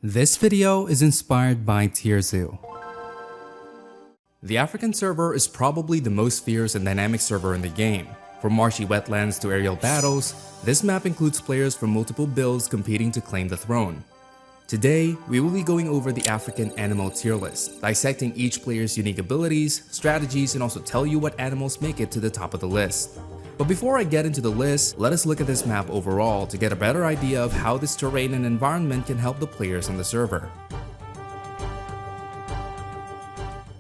This video is inspired by Tierzoo. The Afrikan server is probably the most fierce and dynamic server in the game. From marshy wetlands to aerial battles, this map includes players from multiple builds competing to claim the throne. Today, we will be going over the Afrikan animal tier list, dissecting each player's unique abilities, strategies, and also tell you what animals make it to the top of the list. But before I get into the list, let us look at this map overall to get a better idea of how this terrain and environment can help the players on the server.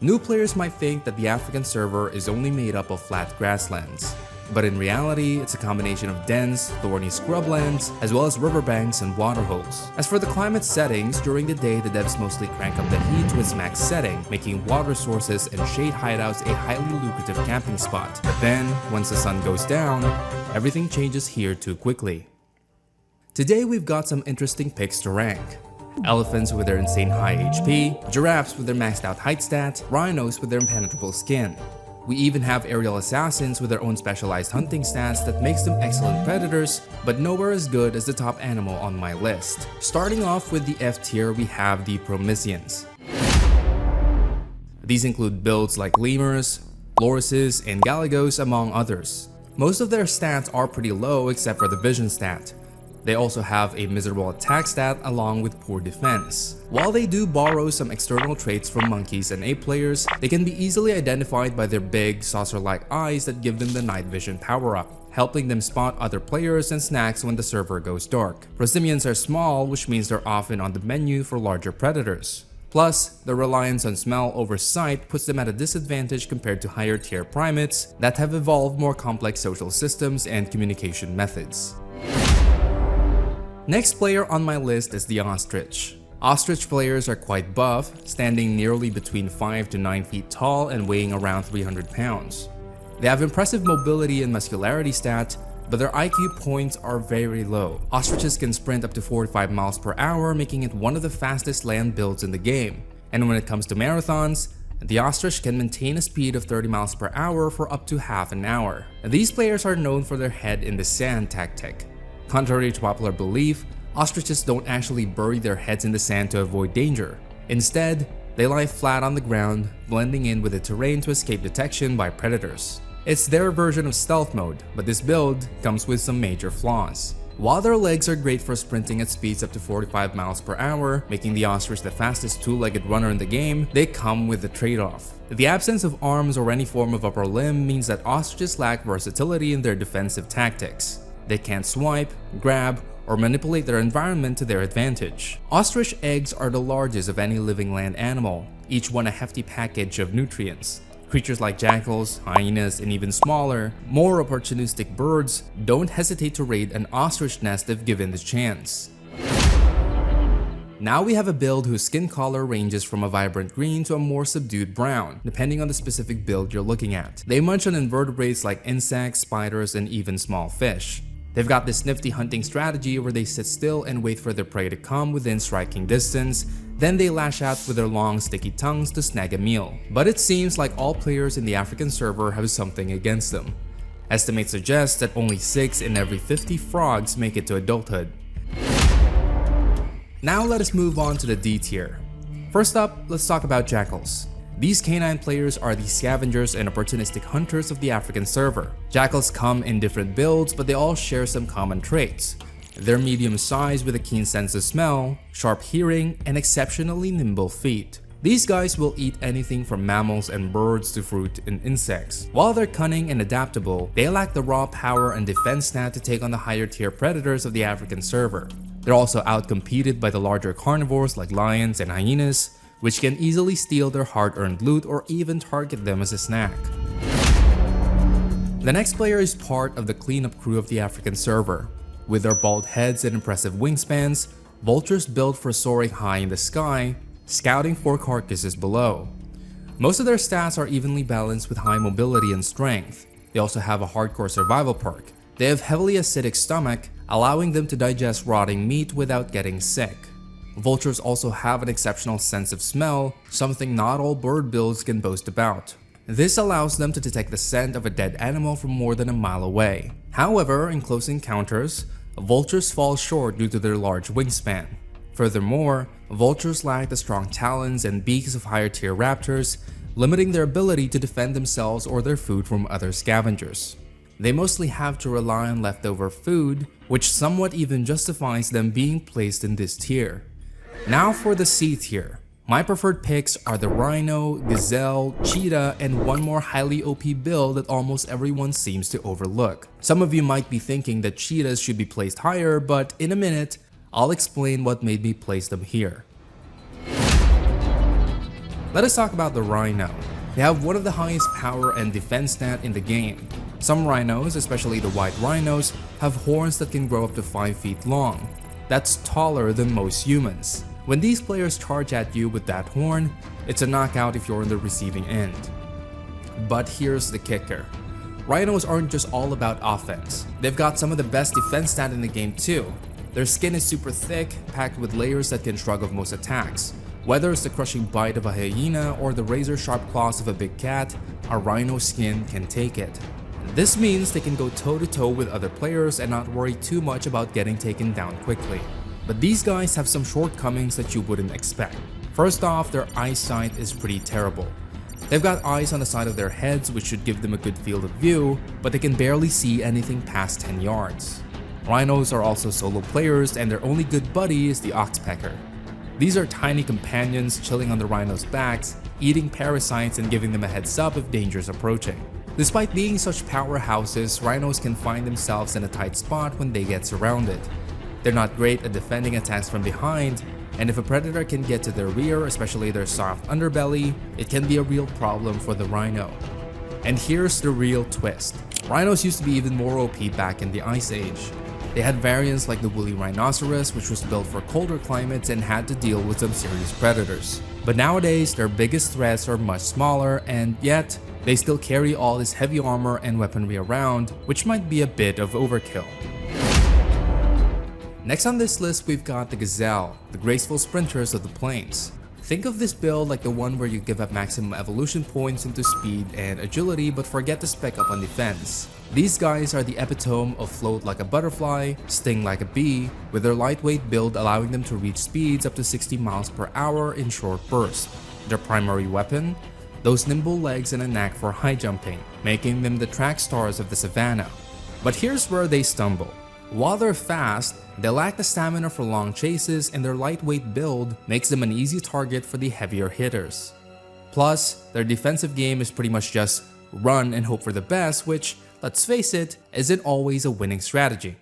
New players might think that the Afrikan server is only made up of flat grasslands. But in reality, it's a combination of dense, thorny scrublands, as well as riverbanks and waterholes. As for the climate settings, during the day the devs mostly crank up the heat to its max setting, making water sources and shade hideouts a highly lucrative camping spot. But then, once the sun goes down, everything changes here too quickly. Today we've got some interesting picks to rank. Elephants with their insane high HP, giraffes with their maxed out height stat, rhinos with their impenetrable skin. We even have aerial assassins with their own specialized hunting stats that makes them excellent predators, but nowhere as good as the top animal on my list. Starting off with the F tier, we have the prosimians. These include builds like lemurs, lorises, and galagos, among others. Most of their stats are pretty low except for the vision stat. They also have a miserable attack stat along with poor defense. While they do borrow some external traits from monkeys and ape players, they can be easily identified by their big, saucer-like eyes that give them the night vision power-up, helping them spot other players and snacks when the server goes dark. Prosimians are small, which means they're often on the menu for larger predators. Plus, the reliance on smell over sight puts them at a disadvantage compared to higher tier primates that have evolved more complex social systems and communication methods. Next player on my list is the ostrich. Ostrich players are quite buff, standing nearly between 5 to 9 feet tall and weighing around 300 pounds. They have impressive mobility and muscularity stats, but their IQ points are very low. Ostriches can sprint up to 45 miles per hour, making it one of the fastest land builds in the game. And when it comes to marathons, the ostrich can maintain a speed of 30 miles per hour for up to half an hour. These players are known for their head in the sand tactic. Contrary to popular belief, ostriches don't actually bury their heads in the sand to avoid danger. Instead, they lie flat on the ground, blending in with the terrain to escape detection by predators. It's their version of stealth mode, but this build comes with some major flaws. While their legs are great for sprinting at speeds up to 45 miles per hour, making the ostrich the fastest two-legged runner in the game, they come with a trade-off. The absence of arms or any form of upper limb means that ostriches lack versatility in their defensive tactics. They can't swipe, grab, or manipulate their environment to their advantage. Ostrich eggs are the largest of any living land animal, each one a hefty package of nutrients. Creatures like jackals, hyenas, and even smaller, more opportunistic birds don't hesitate to raid an ostrich nest if given the chance. Now we have a build whose skin color ranges from a vibrant green to a more subdued brown, depending on the specific build you're looking at. They munch on invertebrates like insects, spiders, and even small fish. They've got this nifty hunting strategy where they sit still and wait for their prey to come within striking distance, then they lash out with their long sticky tongues to snag a meal. But it seems like all players in the Afrikan server have something against them. Estimates suggest that only 6 in every 50 frogs make it to adulthood. Now let us move on to the D tier. First up, let's talk about jackals. These canine players are the scavengers and opportunistic hunters of the Afrikan server. Jackals come in different builds, but they all share some common traits. They're medium size with a keen sense of smell, sharp hearing, and exceptionally nimble feet. These guys will eat anything from mammals and birds to fruit and insects. While they're cunning and adaptable, they lack the raw power and defense stat to take on the higher tier predators of the Afrikan server. They're also outcompeted by the larger carnivores like lions and hyenas, which can easily steal their hard-earned loot or even target them as a snack. The next player is part of the cleanup crew of the Afrikan server. With their bald heads and impressive wingspans, vultures built for soaring high in the sky, scouting for carcasses below. Most of their stats are evenly balanced with high mobility and strength. They also have a hardcore survival perk. They have heavily acidic stomach, allowing them to digest rotting meat without getting sick. Vultures also have an exceptional sense of smell, something not all bird builds can boast about. This allows them to detect the scent of a dead animal from more than a mile away. However, in close encounters, vultures fall short due to their large wingspan. Furthermore, Vultures lack the strong talons and beaks of higher tier raptors, limiting their ability to defend themselves or their food from other scavengers. They mostly have to rely on leftover food, which somewhat even justifies them being placed in this tier. Now for the C tier. My preferred picks are the rhino, gazelle, cheetah, and one more highly OP build that almost everyone seems to overlook. Some of you might be thinking that cheetahs should be placed higher, but in a minute, I'll explain what made me place them here. Let us talk about the rhino. They have one of the highest power and defense stat in the game. Some rhinos, especially the white rhinos, have horns that can grow up to 5 feet long. That's taller than most humans. When these players charge at you with that horn, it's a knockout if you're on the receiving end. But here's the kicker. Rhinos aren't just all about offense. They've got some of the best defense stat in the game too. Their skin is super thick, packed with layers that can shrug off most attacks. Whether it's the crushing bite of a hyena or the razor-sharp claws of a big cat, a rhino skin can take it. This means they can go toe-to-toe with other players and not worry too much about getting taken down quickly. But these guys have some shortcomings that you wouldn't expect. First off, their eyesight is pretty terrible. They've got eyes on the side of their heads which should give them a good field of view, but they can barely see anything past 10 yards. Rhinos are also solo players and their only good buddy is the oxpecker. These are tiny companions chilling on the rhinos' backs, eating parasites and giving them a heads up if danger is approaching. Despite being such powerhouses, rhinos can find themselves in a tight spot when they get surrounded. They're not great at defending attacks from behind, and if a predator can get to their rear, especially their soft underbelly, it can be a real problem for the rhino. And here's the real twist. Rhinos used to be even more OP back in the Ice Age. They had variants like the woolly rhinoceros, which was built for colder climates and had to deal with some serious predators. But nowadays, their biggest threats are much smaller, and yet, they still carry all this heavy armor and weaponry around, which might be a bit of overkill. Next on this list, we've got the Gazelle, the graceful sprinters of the plains. Think of this build like the one where you give up maximum evolution points into speed and agility but forget to spec up on defense. These guys are the epitome of float like a butterfly, sting like a bee, with their lightweight build allowing them to reach speeds up to 60 miles per hour in short bursts. Their primary weapon? Those nimble legs and a knack for high jumping, making them the track stars of the savannah. But here's where they stumble. While they're fast, they lack the stamina for long chases and their lightweight build makes them an easy target for the heavier hitters. Plus, their defensive game is pretty much just run and hope for the best, which, let's face it, isn't always a winning strategy.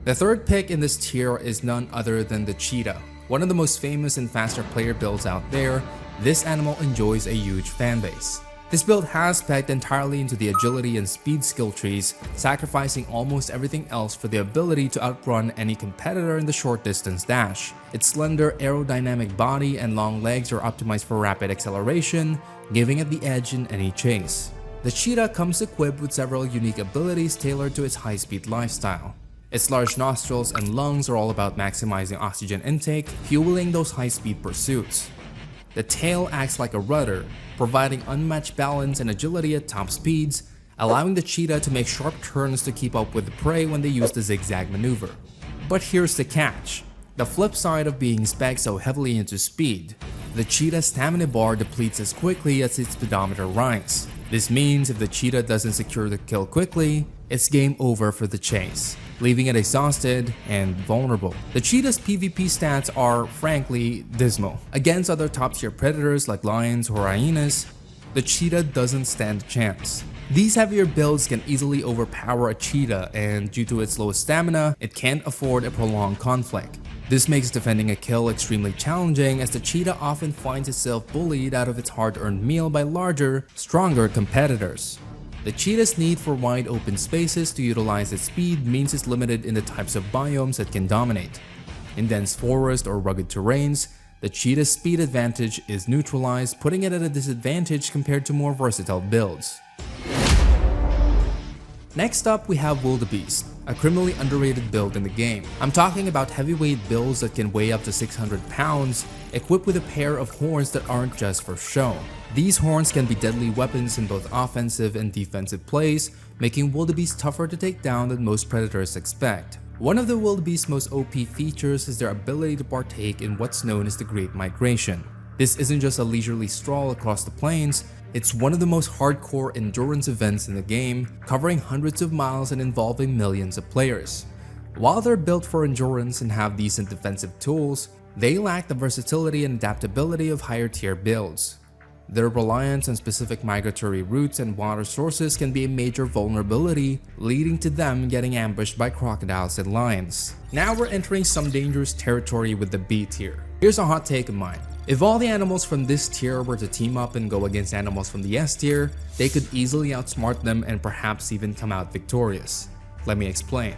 The third pick in this tier is none other than the cheetah. One of the most famous and faster player builds out there, this animal enjoys a huge fanbase. This build has pegged entirely into the agility and speed skill trees, sacrificing almost everything else for the ability to outrun any competitor in the short distance dash. Its slender aerodynamic body and long legs are optimized for rapid acceleration, giving it the edge in any chase. The cheetah comes equipped with several unique abilities tailored to its high-speed lifestyle. Its large nostrils and lungs are all about maximizing oxygen intake, fueling those high-speed pursuits. The tail acts like a rudder, providing unmatched balance and agility at top speeds, allowing the cheetah to make sharp turns to keep up with the prey when they use the zigzag maneuver. But here's the catch. The flip side of being spec'd so heavily into speed, the cheetah's stamina bar depletes as quickly as its speedometer rises. This means if the cheetah doesn't secure the kill quickly, it's game over for the chase, leaving it exhausted and vulnerable. The cheetah's PvP stats are, frankly, dismal. Against other top-tier predators like lions or hyenas, the cheetah doesn't stand a chance. These heavier builds can easily overpower a cheetah, and due to its low stamina, it can't afford a prolonged conflict. This makes defending a kill extremely challenging as the cheetah often finds itself bullied out of its hard-earned meal by larger, stronger competitors. The cheetah's need for wide open spaces to utilize its speed means it's limited in the types of biomes it can dominate. In dense forest or rugged terrains, the cheetah's speed advantage is neutralized, putting it at a disadvantage compared to more versatile builds. Next up, we have wildebeest, a criminally underrated build in the game. I'm talking about heavyweight builds that can weigh up to 600 pounds, equipped with a pair of horns that aren't just for show. These horns can be deadly weapons in both offensive and defensive plays, making wildebeest tougher to take down than most predators expect. One of the wildebeest's most OP features is their ability to partake in what's known as the Great Migration. This isn't just a leisurely stroll across the plains, it's one of the most hardcore endurance events in the game, covering hundreds of miles and involving millions of players. While they're built for endurance and have decent defensive tools, they lack the versatility and adaptability of higher tier builds. Their reliance on specific migratory routes and water sources can be a major vulnerability, leading to them getting ambushed by crocodiles and lions. Now we're entering some dangerous territory with the B tier. Here's a hot take of mine. If all the animals from this tier were to team up and go against animals from the S tier, they could easily outsmart them and perhaps even come out victorious. Let me explain.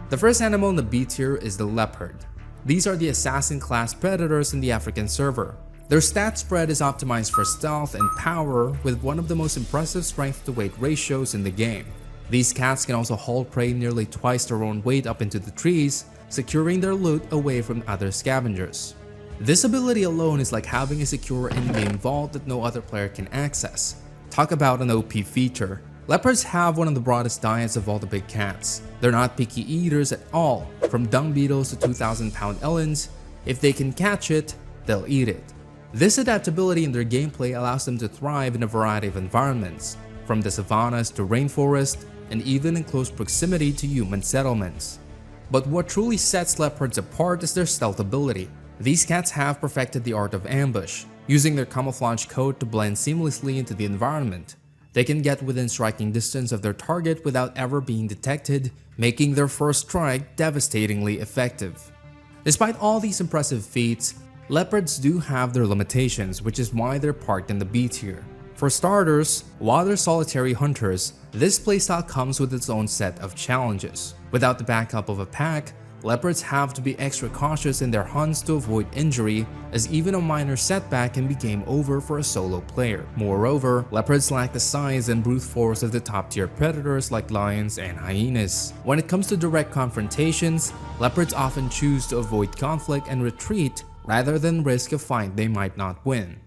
The first animal in the B tier is the leopard. These are the assassin class predators in the Afrikan server. Their stat spread is optimized for stealth and power with one of the most impressive strength to weight ratios in the game. These cats can also haul prey nearly twice their own weight up into the trees, securing their loot away from other scavengers. This ability alone is like having a secure in-game vault that no other player can access. Talk about an OP feature. Leopards have one of the broadest diets of all the big cats. They're not picky eaters at all, from dung beetles to 2,000-pound elands. If they can catch it, they'll eat it. This adaptability in their gameplay allows them to thrive in a variety of environments, from the savannas to rainforest, and even in close proximity to human settlements. But what truly sets leopards apart is their stealth ability. These cats have perfected the art of ambush, using their camouflage coat to blend seamlessly into the environment. They can get within striking distance of their target without ever being detected, making their first strike devastatingly effective. Despite all these impressive feats, leopards do have their limitations, which is why they're parked in the B tier. For starters, while they're solitary hunters, this playstyle comes with its own set of challenges. Without the backup of a pack, leopards have to be extra cautious in their hunts to avoid injury, as even a minor setback can be game over for a solo player. Moreover, leopards lack the size and brute force of the top tier predators like lions and hyenas. When it comes to direct confrontations, leopards often choose to avoid conflict and retreat rather than risk a fight they might not win.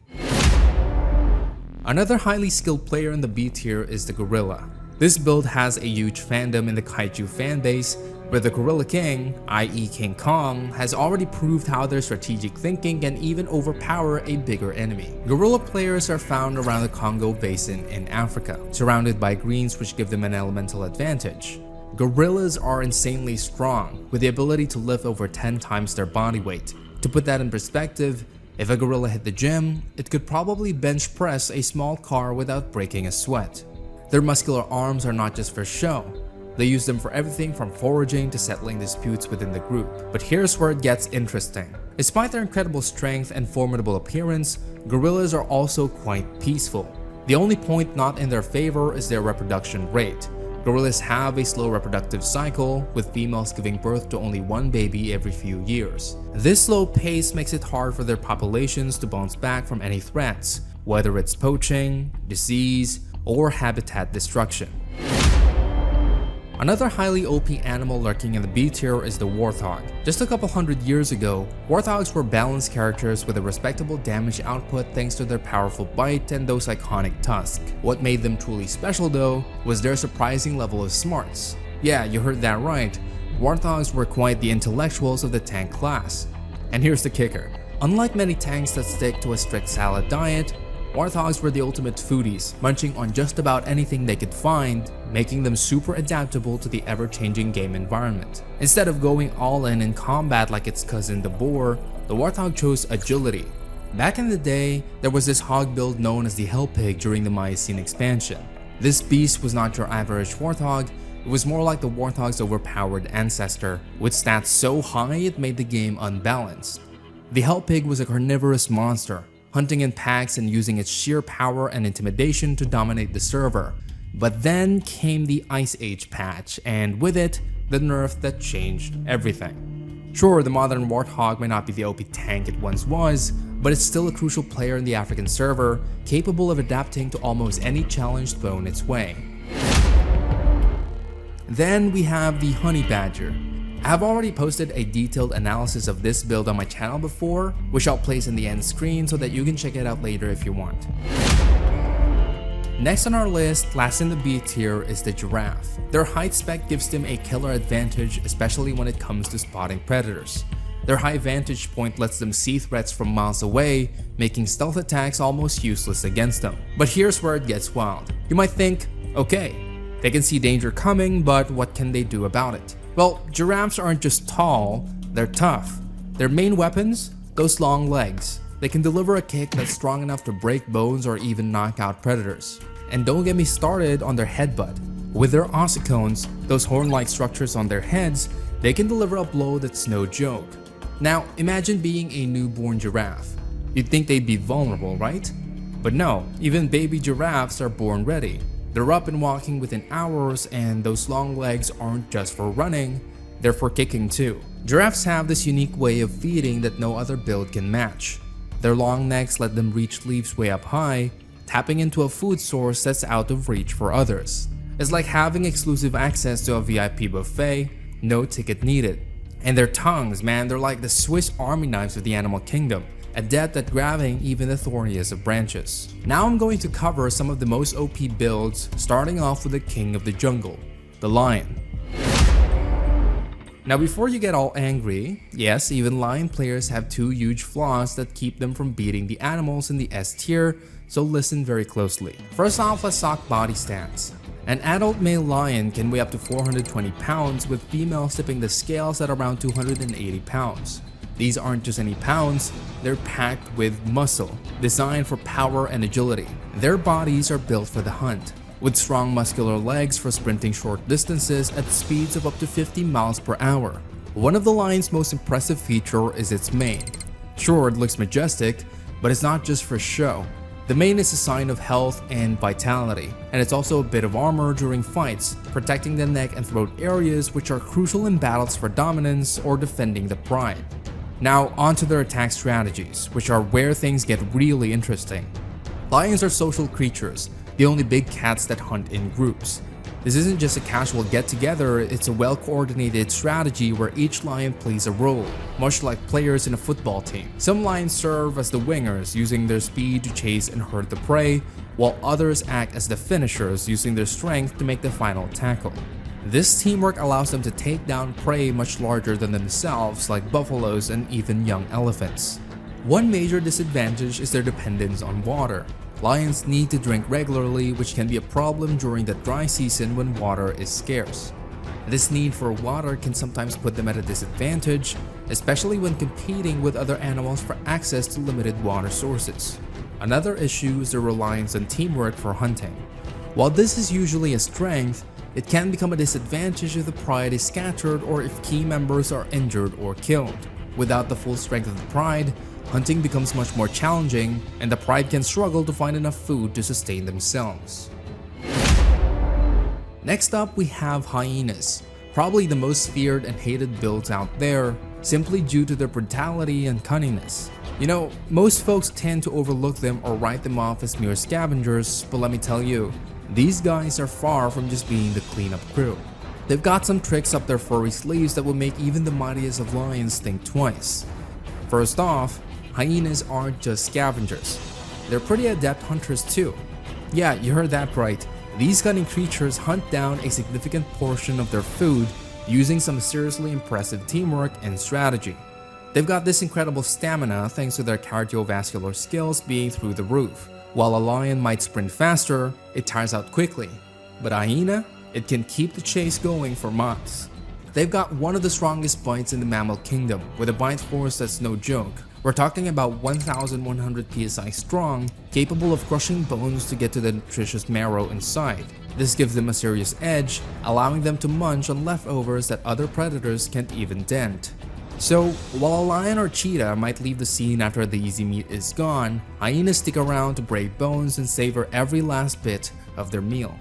Another highly skilled player in the B tier is the gorilla. This build has a huge fandom in the kaiju fanbase, where the Gorilla King, i.e. King Kong, has already proved how their strategic thinking can even overpower a bigger enemy. Gorilla players are found around the Congo Basin in Africa, surrounded by greens which give them an elemental advantage. Gorillas are insanely strong, with the ability to lift over 10 times their body weight. To put that in perspective, if a gorilla hit the gym, it could probably bench press a small car without breaking a sweat. Their muscular arms are not just for show. They use them for everything from foraging to settling disputes within the group. But here's where it gets interesting. Despite their incredible strength and formidable appearance, gorillas are also quite peaceful. The only point not in their favor is their reproduction rate. Gorillas have a slow reproductive cycle, with females giving birth to only one baby every few years. This slow pace makes it hard for their populations to bounce back from any threats, whether it's poaching, disease, or habitat destruction. Another highly OP animal lurking in the B tier is the Warthog. Just a couple hundred years ago, Warthogs were balanced characters with a respectable damage output thanks to their powerful bite and those iconic tusks. What made them truly special though, was their surprising level of smarts. Yeah, you heard that right. Warthogs were quite the intellectuals of the tank class. And here's the kicker. Unlike many tanks that stick to a strict salad diet, Warthogs were the ultimate foodies, munching on just about anything they could find, making them super adaptable to the ever-changing game environment. Instead of going all in combat like its cousin the boar, the Warthog chose agility. Back in the day, there was this hog build known as the Hell Pig during the Miocene expansion. This beast was not your average Warthog, it was more like the Warthog's overpowered ancestor, with stats so high it made the game unbalanced. The Hell Pig was a carnivorous monster, hunting in packs and using its sheer power and intimidation to dominate the server. But then came the Ice Age patch, and with it, the nerf that changed everything. Sure, the modern Warthog may not be the OP tank it once was, but it's still a crucial player in the Afrikan server, capable of adapting to almost any challenge thrown its way. Then we have the honey badger. I have already posted a detailed analysis of this build on my channel before, which I'll place in the end screen so that you can check it out later if you want. Next on our list, last in the B tier, is the giraffe. Their height spec gives them a killer advantage, especially when it comes to spotting predators. Their high vantage point lets them see threats from miles away, making stealth attacks almost useless against them. But here's where it gets wild. You might think, okay, they can see danger coming, but what can they do about it? Well, giraffes aren't just tall, they're tough. Their main weapons? Those long legs. They can deliver a kick that's strong enough to break bones or even knock out predators. And don't get me started on their headbutt. With their ossicones, those horn-like structures on their heads, they can deliver a blow that's no joke. Now, imagine being a newborn giraffe. You'd think they'd be vulnerable, right? But no, even baby giraffes are born ready. They're up and walking within hours, and those long legs aren't just for running, they're for kicking too. Giraffes have this unique way of feeding that no other build can match. Their long necks let them reach leaves way up high, tapping into a food source that's out of reach for others. It's like having exclusive access to a VIP buffet, no ticket needed. And their tongues, man, they're like the Swiss Army knives of the animal kingdom, adept at grabbing even the thorniest of branches. Now I'm going to cover some of the most OP builds, starting off with the king of the jungle, the lion. Now before you get all angry, yes, even lion players have two huge flaws that keep them from beating the animals in the S tier, so listen very closely. First off, let's talk body stance. An adult male lion can weigh up to 420 pounds, with females tipping the scales at around 280 pounds. These aren't just any pounds, they're packed with muscle, designed for power and agility. Their bodies are built for the hunt, with strong muscular legs for sprinting short distances at speeds of up to 50 miles per hour. One of the lion's most impressive features is its mane. Sure, it looks majestic, but it's not just for show. The mane is a sign of health and vitality, and it's also a bit of armor during fights, protecting the neck and throat areas which are crucial in battles for dominance or defending the pride. Now onto their attack strategies, which are where things get really interesting. Lions are social creatures, the only big cats that hunt in groups. This isn't just a casual get-together, it's a well-coordinated strategy where each lion plays a role, much like players in a football team. Some lions serve as the wingers, using their speed to chase and herd the prey, while others act as the finishers, using their strength to make the final tackle. This teamwork allows them to take down prey much larger than themselves, like buffaloes and even young elephants. One major disadvantage is their dependence on water. Lions need to drink regularly, which can be a problem during the dry season when water is scarce. This need for water can sometimes put them at a disadvantage, especially when competing with other animals for access to limited water sources. Another issue is their reliance on teamwork for hunting. While this is usually a strength, it can become a disadvantage if the pride is scattered or if key members are injured or killed. Without the full strength of the pride, hunting becomes much more challenging, and the pride can struggle to find enough food to sustain themselves. Next up, we have hyenas, probably the most feared and hated builds out there, simply due to their brutality and cunningness. You know, most folks tend to overlook them or write them off as mere scavengers, but let me tell you, these guys are far from just being the cleanup crew. They've got some tricks up their furry sleeves that will make even the mightiest of lions think twice. First off, hyenas aren't just scavengers. They're pretty adept hunters too. Yeah, you heard that right. These cunning creatures hunt down a significant portion of their food using some seriously impressive teamwork and strategy. They've got this incredible stamina thanks to their cardiovascular skills being through the roof. While a lion might sprint faster, it tires out quickly. But a hyena? It can keep the chase going for months. They've got one of the strongest bites in the mammal kingdom, with a bite force that's no joke. We're talking about 1,100 psi strong, capable of crushing bones to get to the nutritious marrow inside. This gives them a serious edge, allowing them to munch on leftovers that other predators can't even dent. So, while a lion or cheetah might leave the scene after the easy meat is gone, hyenas stick around to break bones and savor every last bit of their meal.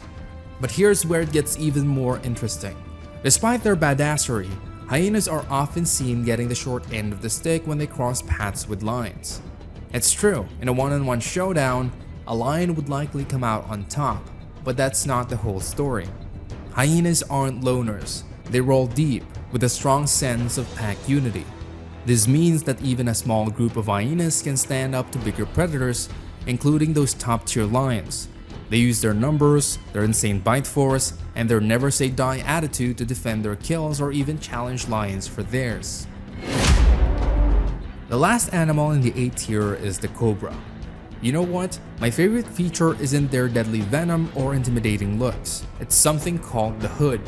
But here's where it gets even more interesting. Despite their badassery, hyenas are often seen getting the short end of the stick when they cross paths with lions. It's true, in a one-on-one showdown, a lion would likely come out on top, but that's not the whole story. Hyenas aren't loners. They roll deep with a strong sense of pack unity. This means that even a small group of hyenas can stand up to bigger predators, including those top-tier lions. They use their numbers, their insane bite force, and their never-say-die attitude to defend their kills or even challenge lions for theirs. The last animal in the A tier is the cobra. You know what? My favorite feature isn't their deadly venom or intimidating looks. It's something called the hood.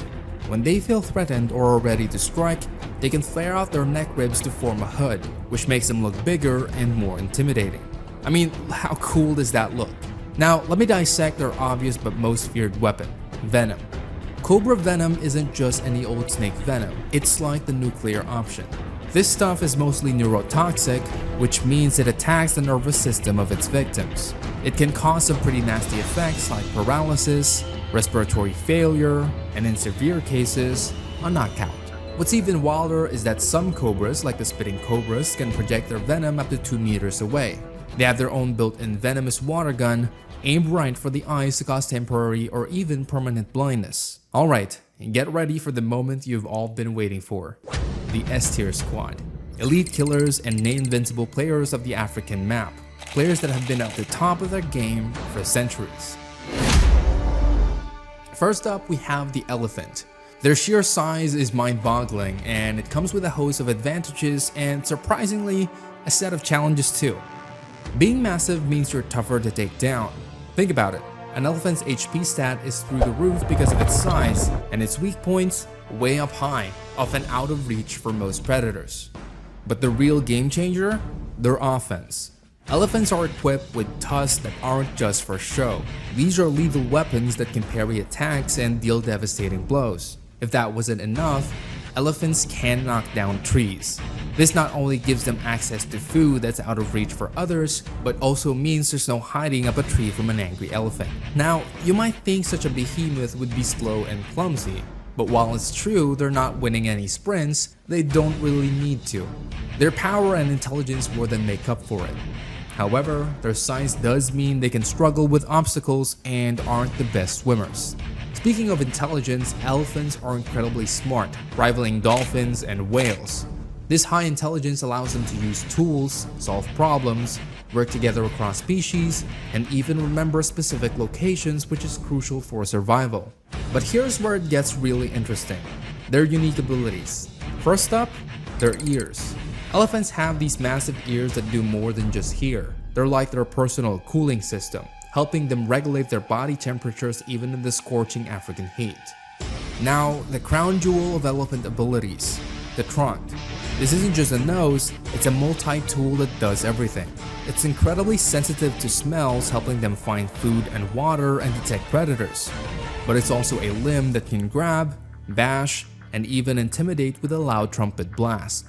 When they feel threatened or are ready to strike, they can flare out their neck ribs to form a hood, which makes them look bigger and more intimidating. I mean, how cool does that look? Now, let me dissect their obvious but most feared weapon, venom. Cobra venom isn't just any old snake venom, it's like the nuclear option. This stuff is mostly neurotoxic, which means it attacks the nervous system of its victims. It can cause some pretty nasty effects like paralysis, respiratory failure, and in severe cases, a knockout. What's even wilder is that some cobras, like the spitting cobras, can project their venom up to 2 meters away. They have their own built-in venomous water gun, aimed right for the eyes to cause temporary or even permanent blindness. Alright, get ready for the moment you've all been waiting for. The S-tier squad. Elite killers and invincible players of the Afrikan map. Players that have been at the top of their game for centuries. First up, we have the elephant. Their sheer size is mind-boggling, and it comes with a host of advantages and, surprisingly, a set of challenges too. Being massive means you're tougher to take down. Think about it, an elephant's HP stat is through the roof because of its size, and its weak points way up high, often out of reach for most predators. But the real game changer? Their offense. Elephants are equipped with tusks that aren't just for show. These are lethal weapons that can parry attacks and deal devastating blows. If that wasn't enough, elephants can knock down trees. This not only gives them access to food that's out of reach for others, but also means there's no hiding up a tree from an angry elephant. Now, you might think such a behemoth would be slow and clumsy, but while it's true they're not winning any sprints, they don't really need to. Their power and intelligence more than make up for it. However, their size does mean they can struggle with obstacles and aren't the best swimmers. Speaking of intelligence, elephants are incredibly smart, rivaling dolphins and whales. This high intelligence allows them to use tools, solve problems, work together across species, and even remember specific locations, which is crucial for survival. But here's where it gets really interesting: their unique abilities. First up, their ears. Elephants have these massive ears that do more than just hear. They're like their personal cooling system, helping them regulate their body temperatures even in the scorching African heat. Now, the crown jewel of elephant abilities, the trunk. This isn't just a nose, it's a multi-tool that does everything. It's incredibly sensitive to smells, helping them find food and water and detect predators. But it's also a limb that can grab, bash, and even intimidate with a loud trumpet blast.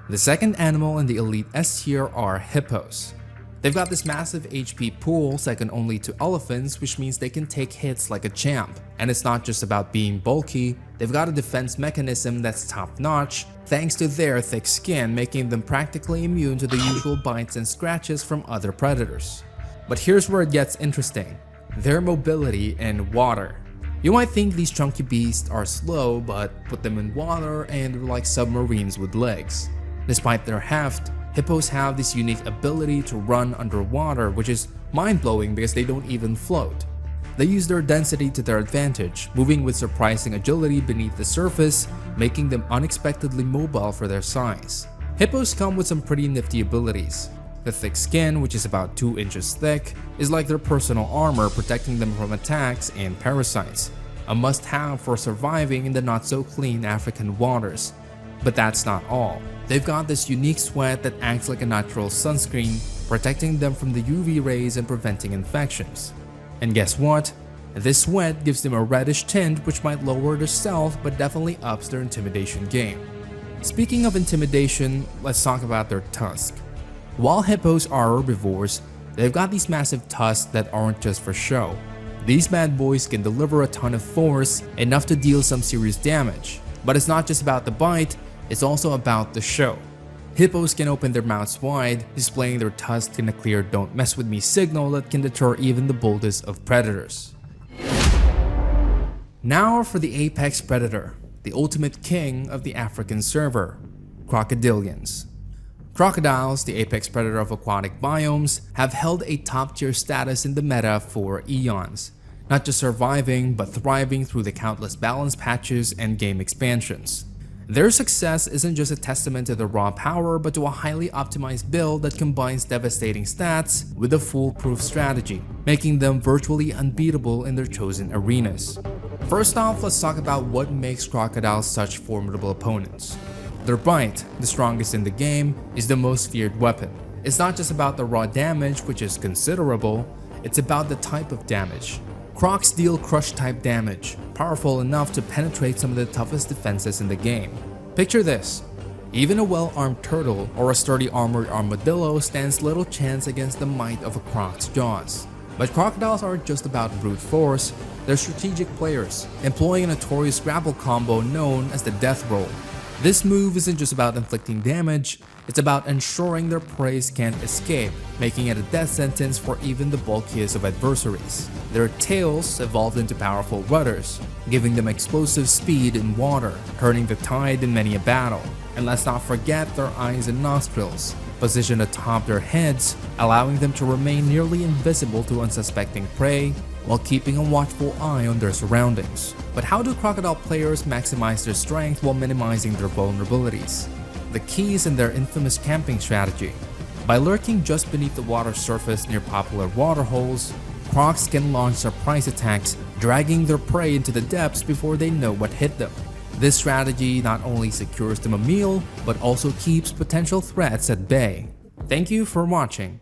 The second animal in the elite S tier are hippos. They've got this massive HP pool second only to elephants, which means they can take hits like a champ. And it's not just about being bulky, they've got a defense mechanism that's top-notch, thanks to their thick skin, making them practically immune to the usual bites and scratches from other predators. But here's where it gets interesting: their mobility in water. You might think these chunky beasts are slow, but put them in water and they're like submarines with legs. Despite their heft, hippos have this unique ability to run underwater, which is mind-blowing because they don't even float. They use their density to their advantage, moving with surprising agility beneath the surface, making them unexpectedly mobile for their size. Hippos come with some pretty nifty abilities. The thick skin, which is about 2 inches thick, is like their personal armor, protecting them from attacks and parasites, a must-have for surviving in the not-so-clean African waters. But that's not all. They've got this unique sweat that acts like a natural sunscreen, protecting them from the UV rays and preventing infections. And guess what? This sweat gives them a reddish tint, which might lower their stealth but definitely ups their intimidation game. Speaking of intimidation, let's talk about their tusk. While hippos are herbivores, they've got these massive tusks that aren't just for show. These bad boys can deliver a ton of force, enough to deal some serious damage. But it's not just about the bite, it's also about the show. Hippos can open their mouths wide, displaying their tusks in a clear "don't mess with me" signal that can deter even the boldest of predators. Now for the apex predator, the ultimate king of the African server, crocodilians. Crocodiles, the apex predator of aquatic biomes, have held a top-tier status in the meta for eons, not just surviving but thriving through the countless balance patches and game expansions. Their success isn't just a testament to their raw power, but to a highly optimized build that combines devastating stats with a foolproof strategy, making them virtually unbeatable in their chosen arenas. First off, let's talk about what makes crocodiles such formidable opponents. Their bite, the strongest in the game, is the most feared weapon. It's not just about the raw damage, which is considerable, it's about the type of damage. Crocs deal crush type damage, powerful enough to penetrate some of the toughest defenses in the game. Picture this. Even a well-armed turtle or a sturdy armored armadillo stands little chance against the might of a croc's jaws. But crocodiles aren't just about brute force, they're strategic players, employing a notorious grapple combo known as the death roll. This move isn't just about inflicting damage, it's about ensuring their prey can't escape, making it a death sentence for even the bulkiest of adversaries. Their tails evolved into powerful rudders, giving them explosive speed in water, turning the tide in many a battle. And let's not forget their eyes and nostrils, positioned atop their heads, allowing them to remain nearly invisible to unsuspecting prey while keeping a watchful eye on their surroundings. But how do crocodile players maximize their strength while minimizing their vulnerabilities? The key is in their infamous camping strategy. By lurking just beneath the water surface near popular water holes, crocs can launch surprise attacks, dragging their prey into the depths before they know what hit them. This strategy not only secures them a meal, but also keeps potential threats at bay. Thank you for watching.